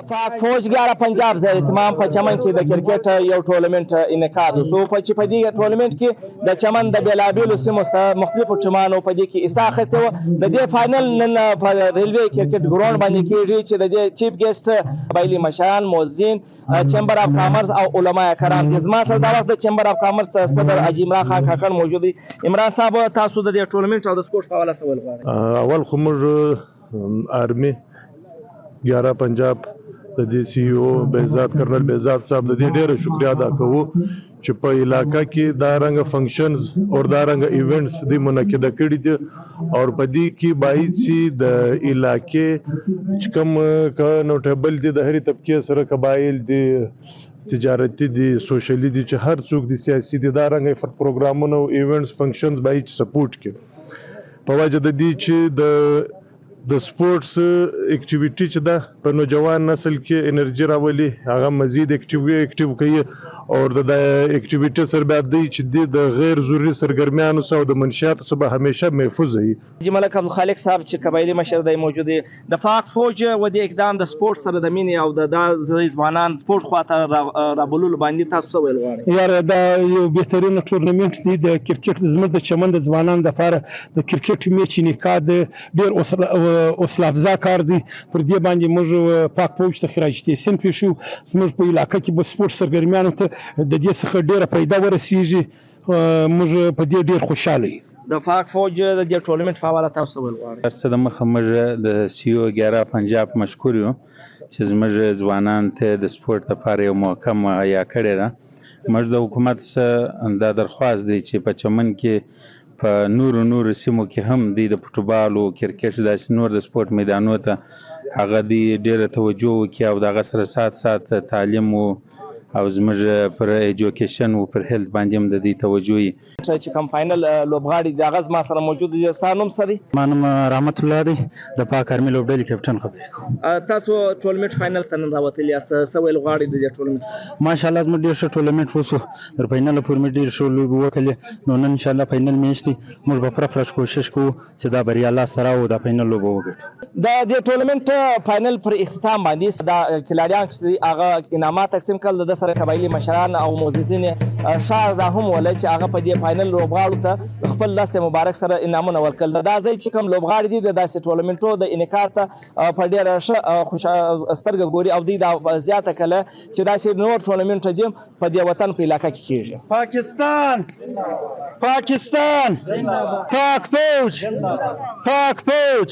پاک فوج 11 پنجاب زیر اهتمام په چمن کې د کرکټ یو ټورنمنت انعقاد وشو چې په دې ټورنمنت کې د چمن د بیلابیلو سیمو سره مختلفو ټیمانو په دې کې حصه اخیستې وه. د دې فاینل نن په ریلوی کرکټ ګراوند باندې کېږي چې د دې چیف ګیسټ قبایلي مشران، مؤذین، چیمبر اف کامرس او علما کرام دي. زما سره دا وخت د چیمبر اف کامرس صدر حاجي عمران خان کاکړ موجود دي. عمران صاحب تاسو د دې ټورنمنت او د سپورټ په حواله سوال غواړئ؟ اول خو موږ آرمي 11 پنجاب د دې سی او بهزاد کرنل بهزاد صاحب د دې ډیره شکریا ادا کوو چې په علاقہ کې دا رنګ فنکشنز او دا رنګ ایونټس د منعقد کړي دي او په دې کې باید چې د علاقې چې کوم نوټیبل دي د هرې طبقه سره قبایل دي، تجارتي دي، سوشلي دي، چې هر څوک دي سیاسي دي، دا رنګ پروګرامونه او ایونټس فنکشنز باید سپورټ کړي په وجه د دې چې د سپورټس اکټیویټي چې ده په نوجوان نسل کې انرژي راولي، هغه مزید اکټیو کوي او د اکټیویټي سره بیا دی چې د غیر ضروري سرګرمیانو سره او د منشیاتو سره همیشه محفوظ وي. حاجي ملک عبدالخالق صاحب چې قبایلي مشر دی موجود دی، د پاک فوج و د اقدام د سپورټ سره د مینې او د ځوانان سپورټ خواته رابللو باندې تاسو څه ویل غواړئ؟ یاره دا یو بهترینه ټورنمنت دی د کرکټ زموږ د چمن د ځوانانو لپاره. د کرکټ میچ انعقاد ډېر حوصله افزا کار دی. پر دې باندې موږ پاک فوج ته خراج تحسین پېښو. زموږ په علاقه کې به سپورټ سرګرمیانو ته د دې څخه ډېره فایده ورسیږي. موږ په دې ډېر خوشحاله یو. د پاک فوج د دې ټورنمنت په حواله تاسو ویل غواړئ؟ هر څه د مخه موږ د سی او 11 پنجاب مشکور یو چې زموږ ځوانان ته د سپورټ لپاره یو موقع مهیا کړې ده. موږ د حکومت څخه دا درخواست دی چې په چمن کې په نورو سیمو کې هم د فوټبال او کرکټ داسې نور د سپورټ میدانونو ته هغه دی ډېره توجه وکړي او دغه سره سات تعلیم او زموږ پر ایجوکیشن او پر هیلث باندې هم د دې توجه وي. چې کوم فاینل لوبغاړي د هغه ما سره موجود دي، ستاسو نوم څه دی؟ ما نوم رحمت الله دی، د پاک آرمي لوبډلې کپټن خبرې کوم. تاسو ټورنمنت فاینل ته نن راوتلي یاست، څه ویل غواړئ د دې ټورنمنت؟ ماشاءالله زموږ ډېر ښه ټورنمنت وشو، تر فاینل پورې مې ډېر ښه لوبې وکړلې. نو نن انشاءالله فاینل میچ دی، موږ به پوره فرش کوشش کوو چې دا بریا لاسته راوړو، دا فاینل لوبه وګټو. د دې ټورنمنت فاینل پر اختتام باندې دا کلاریان چې هغه انعامات تقسیم کړل، د سره قبایلي مشران او موززین شعر دا هم ولای چې هغه په دې فاینل لوبغاړو ته خپل لاس مبارک سره انعامونه ورکړل. دا ځای چې کوم لوبغاړي دي د داسې ټورنمنټو د انعقاد ته په ډېره ښه خوش سترګه ګوري او دوی دا زیاته کله چې داسې نور ټورنمنټ دي په دې وطن په علاقه کې کېږي. پاکستان پاک فوج